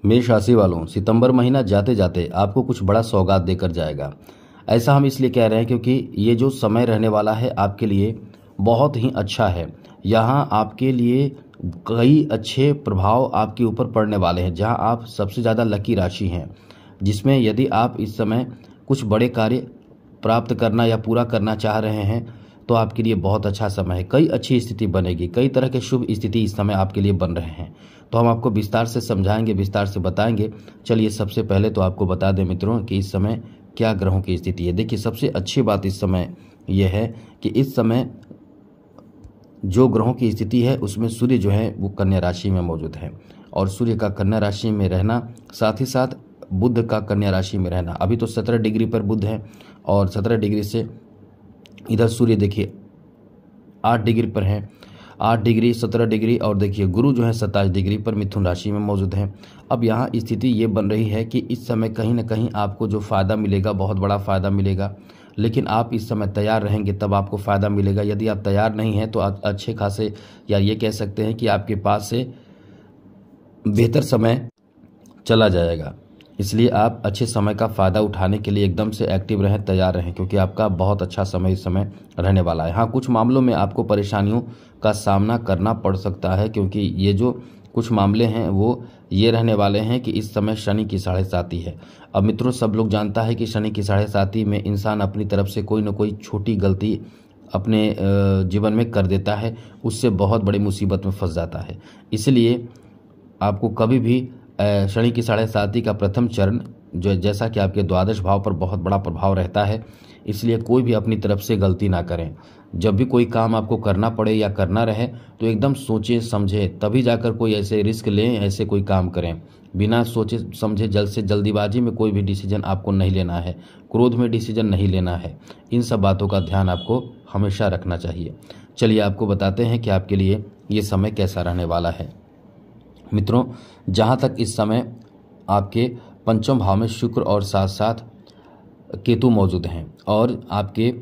मेष राशि वालों, सितंबर महीना जाते जाते आपको कुछ बड़ा सौगात देकर जाएगा। ऐसा हम इसलिए कह रहे हैं क्योंकि ये जो समय रहने वाला है आपके लिए बहुत ही अच्छा है। यहाँ आपके लिए कई अच्छे प्रभाव आपके ऊपर पड़ने वाले हैं, जहाँ आप सबसे ज़्यादा लकी राशि हैं, जिसमें यदि आप इस समय कुछ बड़े कार्य प्राप्त करना या पूरा करना चाह रहे हैं तो आपके लिए बहुत अच्छा समय है। कई अच्छी स्थिति बनेगी, कई तरह के शुभ स्थिति इस समय आपके लिए बन रहे हैं। तो हम आपको विस्तार से समझाएंगे, विस्तार से बताएंगे। चलिए सबसे पहले तो आपको बता दें मित्रों कि इस समय क्या ग्रहों की स्थिति है। देखिए, सबसे अच्छी बात इस समय यह है कि इस समय जो ग्रहों की स्थिति है उसमें सूर्य जो है वो कन्या राशि में मौजूद है, और सूर्य का कन्या राशि में रहना, साथ ही साथ बुध का कन्या राशि में रहना। अभी तो 17 डिग्री पर बुध है और 17 डिग्री से इधर सूर्य देखिए 8 डिग्री पर है, 8 डिग्री 17 डिग्री, और देखिए गुरु जो है 27 डिग्री पर मिथुन राशि में मौजूद है। अब यहाँ स्थिति ये बन रही है कि इस समय कहीं ना कहीं आपको जो फ़ायदा मिलेगा बहुत बड़ा फ़ायदा मिलेगा, लेकिन आप इस समय तैयार रहेंगे तब आपको फ़ायदा मिलेगा। यदि आप तैयार नहीं हैं तो अच्छे खासे, या ये कह सकते हैं कि आपके पास से बेहतर समय चला जाएगा। इसलिए आप अच्छे समय का फ़ायदा उठाने के लिए एकदम से एक्टिव रहें, तैयार रहें, क्योंकि आपका बहुत अच्छा समय इस समय रहने वाला है। हाँ, कुछ मामलों में आपको परेशानियों का सामना करना पड़ सकता है, क्योंकि ये जो कुछ मामले हैं वो ये रहने वाले हैं कि इस समय शनि की 7.5 है। अब मित्रों, सब लोग जानता है कि शनि की 7.5 में इंसान अपनी तरफ से कोई ना कोई छोटी गलती अपने जीवन में कर देता है, उससे बहुत बड़ी मुसीबत में फंस जाता है। इसलिए आपको कभी भी शनि की 7.5 का प्रथम चरण जो जैसा कि आपके द्वादश भाव पर बहुत बड़ा प्रभाव रहता है, इसलिए कोई भी अपनी तरफ से गलती ना करें। जब भी कोई काम आपको करना पड़े या करना रहे तो एकदम सोचें समझें, तभी जाकर कोई ऐसे रिस्क लें, ऐसे कोई काम करें। बिना सोचे समझे जल्द से जल्दीबाजी में कोई भी डिसीजन आपको नहीं लेना है, क्रोध में डिसीजन नहीं लेना है। इन सब बातों का ध्यान आपको हमेशा रखना चाहिए। चलिए आपको बताते हैं कि आपके लिए ये समय कैसा रहने वाला है। मित्रों, जहाँ तक इस समय आपके पंचम भाव में शुक्र और साथ साथ केतु मौजूद हैं, और आपके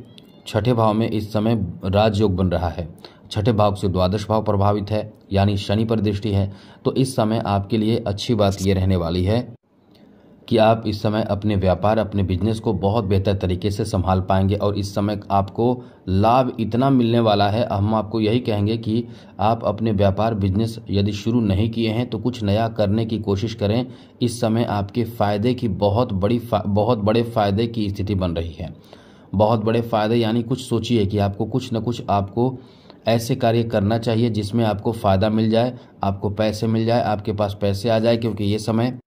छठे भाव में इस समय राजयोग बन रहा है। छठे भाव से द्वादश भाव प्रभावित है, यानी शनि पर दृष्टि है। तो इस समय आपके लिए अच्छी बात ये रहने वाली है कि आप इस समय अपने व्यापार, अपने बिजनेस को बहुत बेहतर तरीके से संभाल पाएंगे, और इस समय आपको लाभ इतना मिलने वाला है। हम आपको यही कहेंगे कि आप अपने व्यापार बिजनेस यदि शुरू नहीं किए हैं तो कुछ नया करने की कोशिश करें। इस समय आपके फ़ायदे की बहुत बड़े फ़ायदे की स्थिति बन रही है। बहुत बड़े फ़ायदे यानी कुछ सोचिए कि आपको कुछ न कुछ आपको ऐसे कार्य करना चाहिए जिसमें आपको फ़ायदा मिल जाए, आपको पैसे मिल जाए, आपके पास पैसे आ जाए, क्योंकि ये समय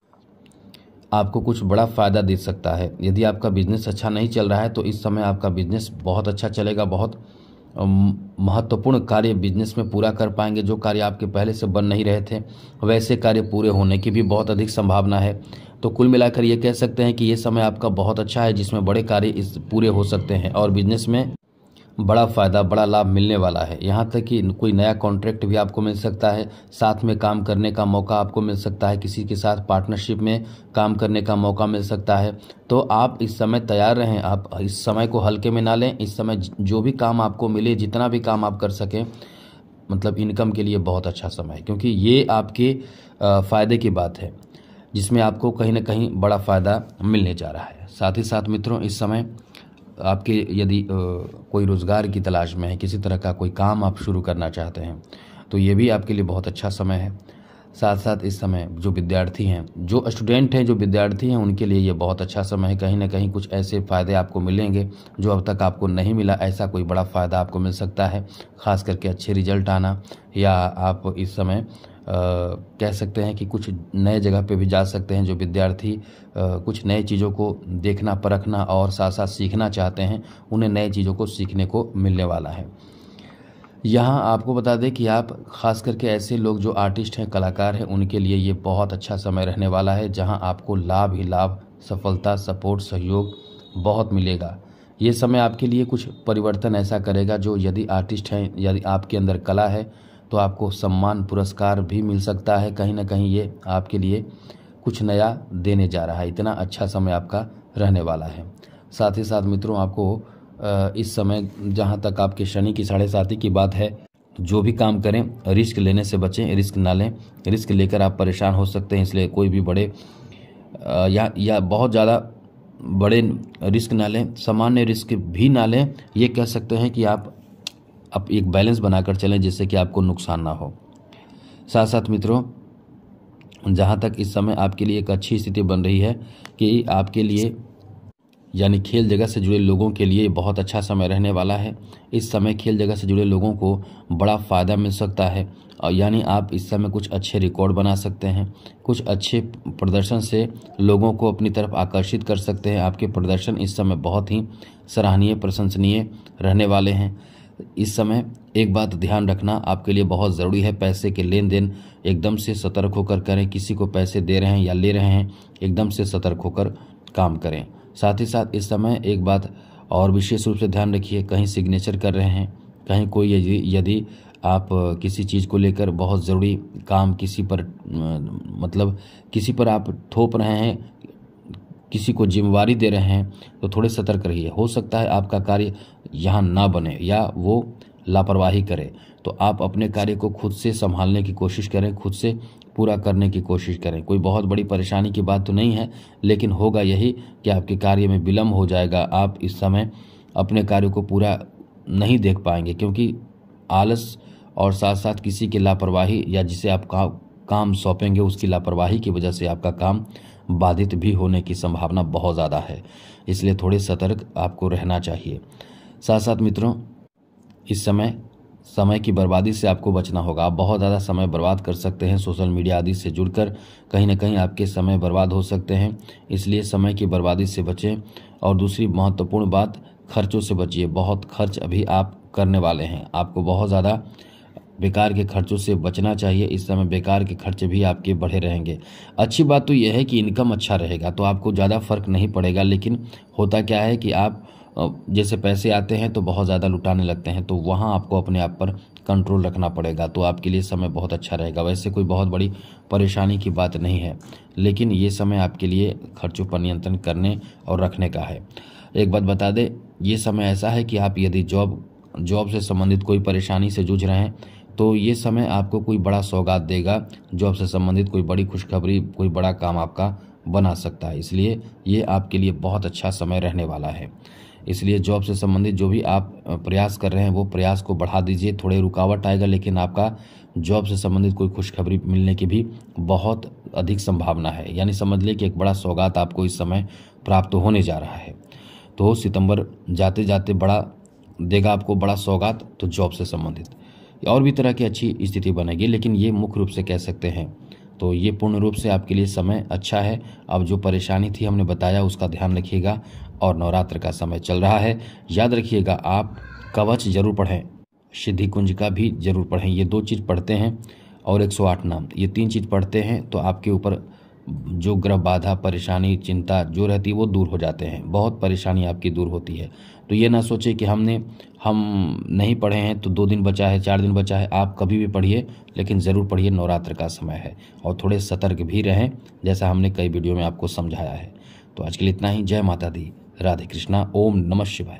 आपको कुछ बड़ा फ़ायदा दे सकता है। यदि आपका बिजनेस अच्छा नहीं चल रहा है तो इस समय आपका बिजनेस बहुत अच्छा चलेगा। बहुत महत्वपूर्ण कार्य बिजनेस में पूरा कर पाएंगे। जो कार्य आपके पहले से बन नहीं रहे थे वैसे कार्य पूरे होने की भी बहुत अधिक संभावना है। तो कुल मिलाकर ये कह सकते हैं कि ये समय आपका बहुत अच्छा है, जिसमें बड़े कार्य इस पूरे हो सकते हैं और बिजनेस में बड़ा फ़ायदा, बड़ा लाभ मिलने वाला है। यहाँ तक कि कोई नया कॉन्ट्रैक्ट भी आपको मिल सकता है, साथ में काम करने का मौका आपको मिल सकता है, किसी के साथ पार्टनरशिप में काम करने का मौका मिल सकता है। तो आप इस समय तैयार रहें, आप इस समय को हल्के में ना लें। इस समय जो भी काम आपको मिले, जितना भी काम आप कर सकें, मतलब इनकम के लिए बहुत अच्छा समय है, क्योंकि ये आपके फ़ायदे की बात है, जिसमें आपको कहीं ना कहीं बड़ा फ़ायदा मिलने जा रहा है। साथ ही साथ मित्रों, इस समय आपके यदि कोई रोज़गार की तलाश में है, किसी तरह का कोई काम आप शुरू करना चाहते हैं, तो ये भी आपके लिए बहुत अच्छा समय है। साथ साथ इस समय जो विद्यार्थी हैं, जो स्टूडेंट हैं, जो विद्यार्थी हैं, उनके लिए ये बहुत अच्छा समय है। कहीं ना कहीं कुछ ऐसे फ़ायदे आपको मिलेंगे जो अब तक आपको नहीं मिला, ऐसा कोई बड़ा फ़ायदा आपको मिल सकता है। ख़ास करके अच्छे रिजल्ट आना, या आप इस समय कह सकते हैं कि कुछ नए जगह पे भी जा सकते हैं। जो विद्यार्थी कुछ नए चीज़ों को देखना, परखना और साथ साथ सीखना चाहते हैं, उन्हें नए चीज़ों को सीखने को मिलने वाला है। यहाँ आपको बता दें कि आप ख़ास करके ऐसे लोग जो आर्टिस्ट हैं, कलाकार हैं, उनके लिए ये बहुत अच्छा समय रहने वाला है, जहाँ आपको लाभ ही लाभ, सफलता, सपोर्ट, सहयोग बहुत मिलेगा। ये समय आपके लिए कुछ परिवर्तन ऐसा करेगा जो, यदि आर्टिस्ट हैं, यदि आपके अंदर कला है, तो आपको सम्मान, पुरस्कार भी मिल सकता है। कहीं ना कहीं ये आपके लिए कुछ नया देने जा रहा है। इतना अच्छा समय आपका रहने वाला है। साथ ही साथ मित्रों, आपको इस समय जहाँ तक आपके शनि की 7.5 की बात है, जो भी काम करें रिस्क लेने से बचें, रिस्क ना लें। रिस्क लेकर आप परेशान हो सकते हैं, इसलिए कोई भी बड़े या बहुत ज़्यादा बड़े रिस्क ना लें, सामान्य रिस्क भी ना लें। ये कह सकते हैं कि आप एक बैलेंस बनाकर चलें जिससे कि आपको नुकसान ना हो। साथ साथ मित्रों, जहाँ तक इस समय आपके लिए एक अच्छी स्थिति बन रही है कि आपके लिए यानी खेल जगत से जुड़े लोगों के लिए बहुत अच्छा समय रहने वाला है। इस समय खेल जगत से जुड़े लोगों को बड़ा फ़ायदा मिल सकता है और यानी आप इस समय कुछ अच्छे रिकॉर्ड बना सकते हैं, कुछ अच्छे प्रदर्शन से लोगों को अपनी तरफ आकर्षित कर सकते हैं। आपके प्रदर्शन इस समय बहुत ही सराहनीय, प्रशंसनीय रहने वाले हैं। इस समय एक बात ध्यान रखना आपके लिए बहुत ज़रूरी है, पैसे के लेन देन एकदम से सतर्क होकर करें। किसी को पैसे दे रहे हैं या ले रहे हैं, एकदम से सतर्क होकर काम करें। साथ ही साथ इस समय एक बात और विशेष रूप से ध्यान रखिए, कहीं सिग्नेचर कर रहे हैं, कहीं कोई यदि आप किसी चीज़ को लेकर बहुत ज़रूरी काम किसी पर मतलब किसी पर आप थोप रहे हैं, किसी को जिम्मेवारी दे रहे हैं, तो थोड़े सतर्क रहिए। हो सकता है आपका कार्य यहाँ ना बने या वो लापरवाही करे, तो आप अपने कार्य को खुद से संभालने की कोशिश करें, खुद से पूरा करने की कोशिश करें। कोई बहुत बड़ी परेशानी की बात तो नहीं है, लेकिन होगा यही कि आपके कार्य में विलम्ब हो जाएगा। आप इस समय अपने कार्य को पूरा नहीं देख पाएंगे, क्योंकि आलस और साथ साथ किसी की लापरवाही या जिसे आप काम सौंपेंगे उसकी लापरवाही की वजह से आपका काम बाधित भी होने की संभावना बहुत ज़्यादा है। इसलिए थोड़े सतर्क आपको रहना चाहिए। साथ साथ मित्रों, इस समय की बर्बादी से आपको बचना होगा। आप बहुत ज़्यादा समय बर्बाद कर सकते हैं सोशल मीडिया आदि से जुड़कर, कहीं ना कहीं आपके समय बर्बाद हो सकते हैं। इसलिए समय की बर्बादी से बचें। और दूसरी महत्वपूर्ण बात, खर्चों से बचिए। बहुत खर्च अभी आप करने वाले हैं, आपको बहुत ज़्यादा बेकार के खर्चों से बचना चाहिए। इस समय बेकार के खर्चे भी आपके बढ़े रहेंगे। अच्छी बात तो यह है कि इनकम अच्छा रहेगा तो आपको ज़्यादा फर्क नहीं पड़ेगा, लेकिन होता क्या है कि आप जैसे पैसे आते हैं तो बहुत ज़्यादा लुटाने लगते हैं, तो वहाँ आपको अपने आप पर कंट्रोल रखना पड़ेगा। तो आपके लिए समय बहुत अच्छा रहेगा। वैसे कोई बहुत बड़ी परेशानी की बात नहीं है, लेकिन ये समय आपके लिए खर्चों पर नियंत्रण करने और रखने का है। एक बात बता दें, ये समय ऐसा है कि आप यदि जॉब से संबंधित कोई परेशानी से जूझ रहे हैं तो ये समय आपको कोई बड़ा सौगात देगा। जॉब से संबंधित कोई बड़ी खुशखबरी, कोई बड़ा काम आपका बना सकता है। इसलिए ये आपके लिए बहुत अच्छा समय रहने वाला है। इसलिए जॉब से संबंधित जो भी आप प्रयास कर रहे हैं वो प्रयास को बढ़ा दीजिए। थोड़े रुकावट आएगा, लेकिन आपका जॉब से संबंधित कोई खुशखबरी मिलने की भी बहुत अधिक संभावना है। यानी समझ लें कि एक बड़ा सौगात आपको इस समय प्राप्त होने जा रहा है। तो सितंबर जाते जाते बड़ा देगा आपको बड़ा सौगात, तो जॉब से संबंधित और भी तरह की अच्छी स्थिति बनेगी। लेकिन ये मुख्य रूप से कह सकते हैं तो ये पूर्ण रूप से आपके लिए समय अच्छा है। अब जो परेशानी थी हमने बताया, उसका ध्यान रखिएगा। और नवरात्र का समय चल रहा है, याद रखिएगा आप कवच जरूर पढ़ें, सिद्धि कुंज का भी जरूर पढ़ें। ये 2 चीज़ पढ़ते हैं और 108 नाम, ये 3 चीज़ पढ़ते हैं तो आपके ऊपर जो ग्रह बाधा, परेशानी, चिंता जो रहती है वो दूर हो जाते हैं। बहुत परेशानी आपकी दूर होती है। तो ये ना सोचे कि हम नहीं पढ़े हैं तो 2 दिन बचा है, 4 दिन बचा है। आप कभी भी पढ़िए, लेकिन ज़रूर पढ़िए, नवरात्र का समय है। और थोड़े सतर्क भी रहें, जैसा हमने कई वीडियो में आपको समझाया है। तो आज के लिए इतना ही। जय माता दी, राधे कृष्णा, ओम नमः शिवाय।